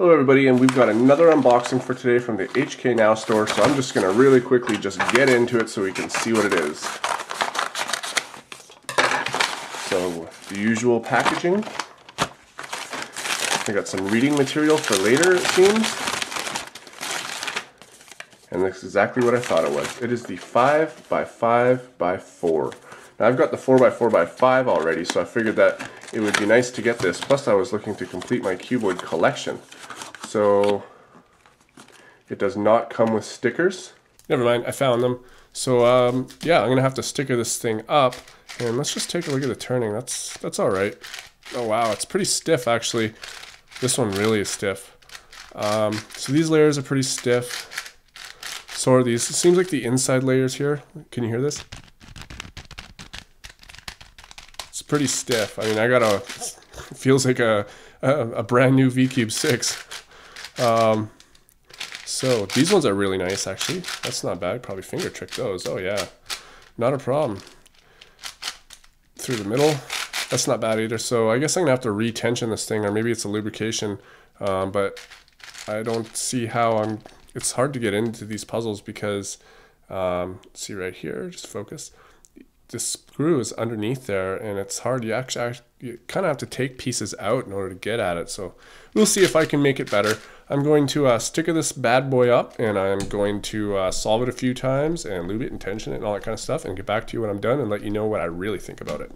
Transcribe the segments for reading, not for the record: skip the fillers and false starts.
Hello everybody, and we've got another unboxing for today from the HKnow store, so I'm just going to really quickly just get into it so we can see what it is. So, the usual packaging. I got some reading material for later, it seems. And this is exactly what I thought it was. It is the 5x5x4. Now I've got the 4x4x5 already, so I figured that it would be nice to get this. Plus I was looking to complete my cuboid collection. So it does not come with stickers. Never mind, I found them. So yeah, I'm gonna have to sticker this thing up, and let's just take a look at the turning. That's all right. Oh wow, it's pretty stiff actually. This one really is stiff. So these layers are pretty stiff. So are these. It seems like the inside layers here. Can you hear this? It's pretty stiff. I mean, it feels like a brand new VCube 6. So these ones are really nice actually. That's not bad. Probably finger trick those. Oh yeah, not a problem. Through the middle, that's not bad either. So I guess I'm gonna have to re-tension this thing, or maybe it's a lubrication, but I don't see how it's hard to get into these puzzles because see right here, just focus. This screw is underneath there and it's hard. You kind of have to take pieces out in order to get at it. So we'll see if I can make it better. I'm going to sticker this bad boy up, and I'm going to solve it a few times and lube it and tension it and all that kind of stuff, and get back to you when I'm done and let you know what I really think about it.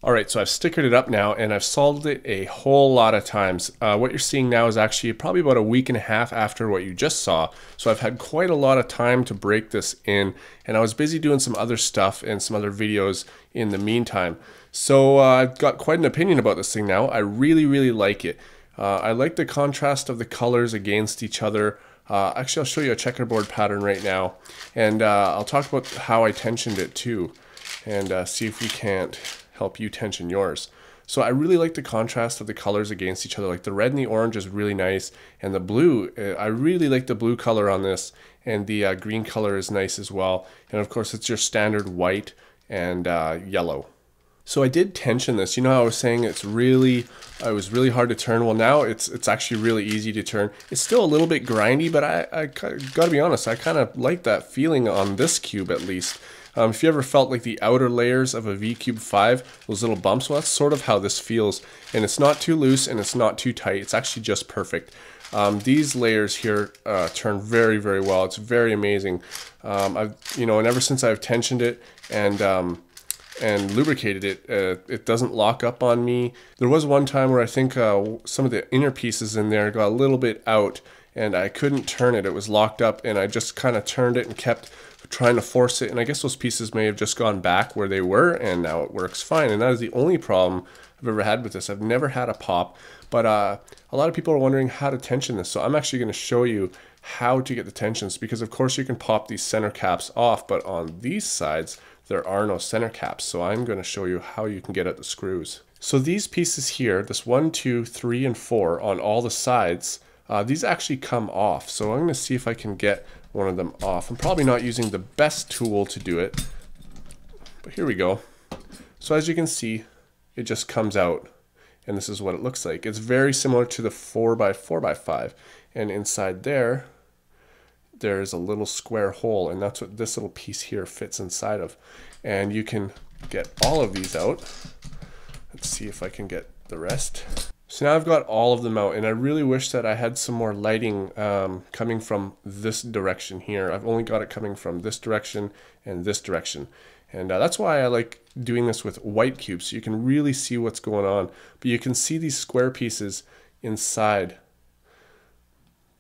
Alright, so I've stickered it up now and I've solved it a whole lot of times. What you're seeing now is actually probably about a week and a half after what you just saw. So I've had quite a lot of time to break this in, and I was busy doing some other stuff and some other videos in the meantime. So I've got quite an opinion about this thing now. I really like it. I like the contrast of the colors against each other. Actually, I'll show you a checkerboard pattern right now, and I'll talk about how I tensioned it too, and see if we can't help you tension yours. So I really like the contrast of the colors against each other. Like the red and the orange is really nice, and the blue, I really like the blue color on this, and the green color is nice as well. And of course it's your standard white and yellow. So I did tension this. You know how I was saying it was really hard to turn? Well, now it's actually really easy to turn. It's still a little bit grindy, but I gotta be honest, I kind of like that feeling on this cube at least. If you ever felt like the outer layers of a VCube 5, those little bumps, well, that's sort of how this feels. And it's not too loose and it's not too tight. It's actually just perfect. These layers here turn very well. It's very amazing. And ever since I've tensioned it and lubricated it, it doesn't lock up on me. There was one time where I think some of the inner pieces in there got a little bit out and I couldn't turn it. It was locked up, and I just kind of turned it and kept trying to force it, and I guess those pieces may have just gone back where they were, and now it works fine. And that is the only problem I've ever had with this. I've never had a pop, but a lot of people are wondering how to tension this. So I'm actually going to show you how to get the tensions, because of course you can pop these center caps off, but on these sides there are no center caps. So I'm going to show you how you can get at the screws. So these pieces here, this 1, 2, 3, and 4 on all the sides, these actually come off. So I'm going to see if I can get one of them off. I'm probably not using the best tool to do it, but here we go. So as you can see, it just comes out, and this is what it looks like. It's very similar to the 4x4x5, and inside there's a little square hole, and that's what this little piece here fits inside of. And you can get all of these out. Let's see if I can get the rest. So now I've got all of them out, and I really wish that I had some more lighting coming from this direction here. I've only got it coming from this direction and this direction. And that's why I like doing this with white cubes, so you can really see what's going on. But you can see these square pieces inside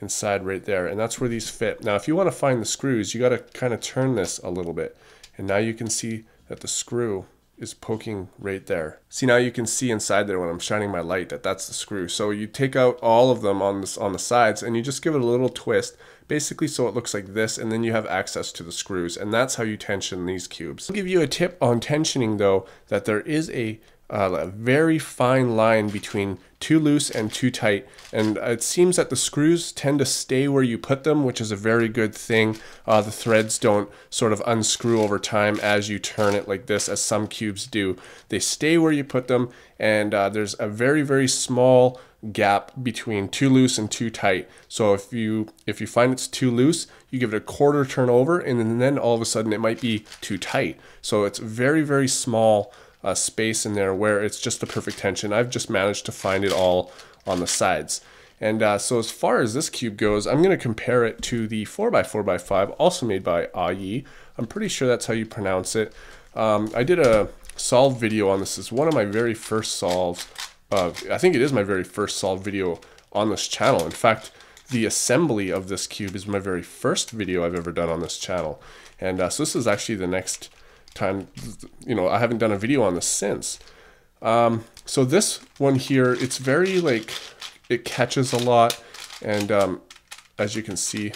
right there, and that's where these fit. Now if you want to find the screws, you got to kind of turn this a little bit, and now you can see that the screw is poking right there. See, now you can see inside there when I'm shining my light that that's the screw. So you take out all of them on the sides, and you just give it a little twist, basically so it looks like this, and then you have access to the screws, and that's how you tension these cubes. I'll give you a tip on tensioning though, that there is a very fine line between too loose and too tight, and it seems that the screws tend to stay where you put them, which is a very good thing. The threads don't sort of unscrew over time as you turn it like this, as some cubes do. They stay where you put them, and there's a very small gap between too loose and too tight. So if you find it's too loose, you give it a quarter turn over, and then all of a sudden it might be too tight. So it's very, very small space in there where it's just the perfect tension. I've just managed to find it all on the sides. And so as far as this cube goes, I'm going to compare it to the 4x4x5, also made by AYI. I'm pretty sure that's how you pronounce it. I did a solve video on this. It's one of my very first solves. I think it is my very first solve video on this channel. In fact, the assembly of this cube is my very first video I've ever done on this channel. And so this is actually the next time, you know, I haven't done a video on this since. So this one here, it's very like, it catches a lot, and as you can see,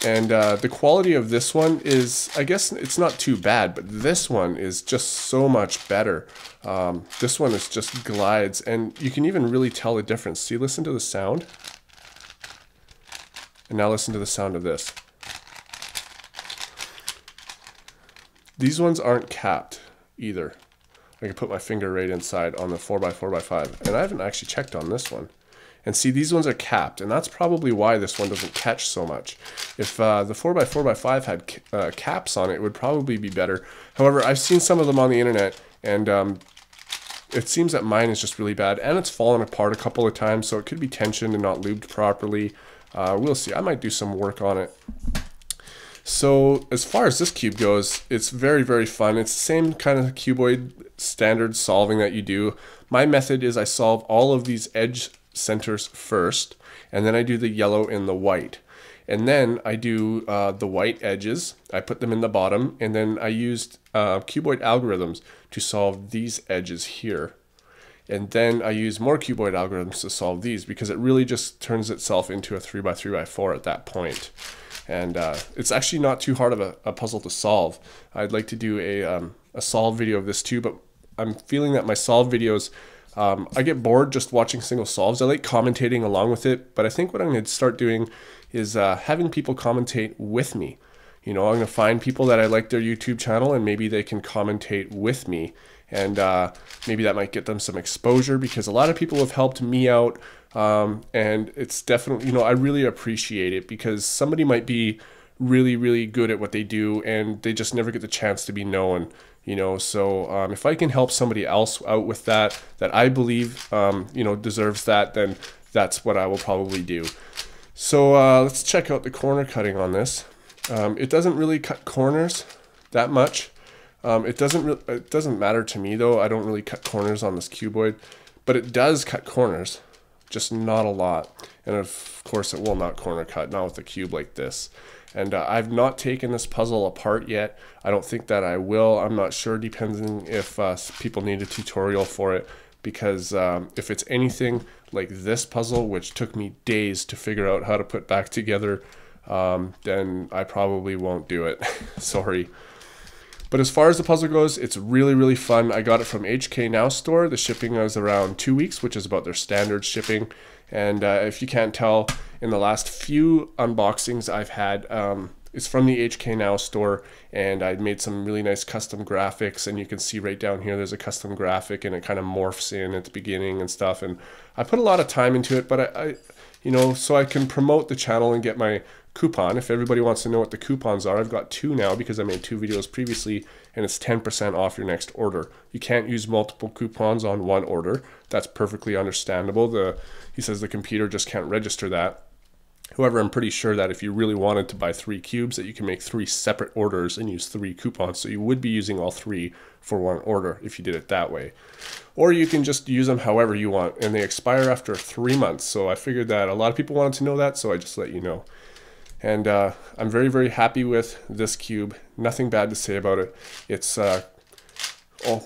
and the quality of this one is, I guess it's not too bad, but this one is just so much better. This one is just glides, and you can even really tell the difference. See, listen to the sound, and now listen to the sound of this. These ones aren't capped either. I can put my finger right inside on the 4x4x5, and I haven't actually checked on this one. And see, these ones are capped, and that's probably why this one doesn't catch so much. If the 4x4x5 had caps on it, it would probably be better. However, I've seen some of them on the internet, and it seems that mine is just really bad, and it's fallen apart a couple of times, so it could be tensioned and not lubed properly. We'll see. I might do some work on it. So as far as this cube goes, it's very, very fun. It's the same kind of cuboid standard solving that you do. My method is I solve all of these edge centers first, and then I do the yellow and the white. And then I do the white edges, I put them in the bottom, and then I used cuboid algorithms to solve these edges here. And then I use more cuboid algorithms to solve these, because it really just turns itself into a 3x3x4 at that point. And it's actually not too hard of a puzzle to solve. I'd like to do a solve video of this too, but I'm feeling that my solve videos, I get bored just watching single solves. I like commentating along with it, but I think what I'm going to start doing is having people commentate with me. You know, I'm going to find people that I like their YouTube channel, and maybe they can commentate with me. And maybe that might get them some exposure, because a lot of people have helped me out. And it's definitely, you know, I really appreciate it, because somebody might be really, really good at what they do, and they just never get the chance to be known, you know. So if I can help somebody else out with that I believe, you know, deserves that, then that's what I will probably do. So let's check out the corner cutting on this. It doesn't really cut corners that much. It doesn't matter to me though. I don't really cut corners on this cuboid, but it does cut corners, just not a lot. And of course it will not corner cut, not with a cube like this. And I've not taken this puzzle apart yet. I don't think that I will. I'm not sure, depending if people need a tutorial for it, because if it's anything like this puzzle, which took me days to figure out how to put back together, then I probably won't do it. Sorry. But as far as the puzzle goes, it's really, really fun. I got it from HKnow store. The shipping was around 2 weeks, which is about their standard shipping. And if you can't tell, in the last few unboxings I've had, it's from the HKnow store, and I made some really nice custom graphics, and you can see right down here there's a custom graphic, and it kind of morphs in at the beginning and stuff. And I put a lot of time into it, but I you know, so I can promote the channel and get my coupon. If everybody wants to know what the coupons are, I've got 2 now, because I made 2 videos previously, and it's 10% off your next order. You can't use multiple coupons on one order. That's perfectly understandable. He says the computer just can't register that. However, I'm pretty sure that if you really wanted to buy 3 cubes, that you can make 3 separate orders and use 3 coupons. So you would be using all 3 for one order if you did it that way. Or you can just use them however you want, and they expire after 3 months. So I figured that a lot of people wanted to know that, so I just let you know. And I'm very, very happy with this cube. Nothing bad to say about it. It's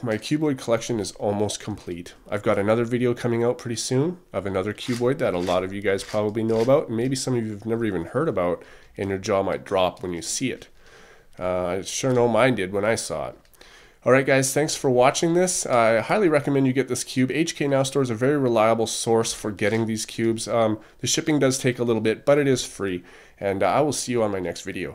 my cuboid collection is almost complete. I've got another video coming out pretty soon of another cuboid that a lot of you guys probably know about, and maybe some of you have never even heard about, and your jaw might drop when you see it. I sure know mine did when I saw it. Alright guys, thanks for watching this. I highly recommend you get this cube. HKnow store is a very reliable source for getting these cubes. The shipping does take a little bit, but it is free. And I will see you on my next video.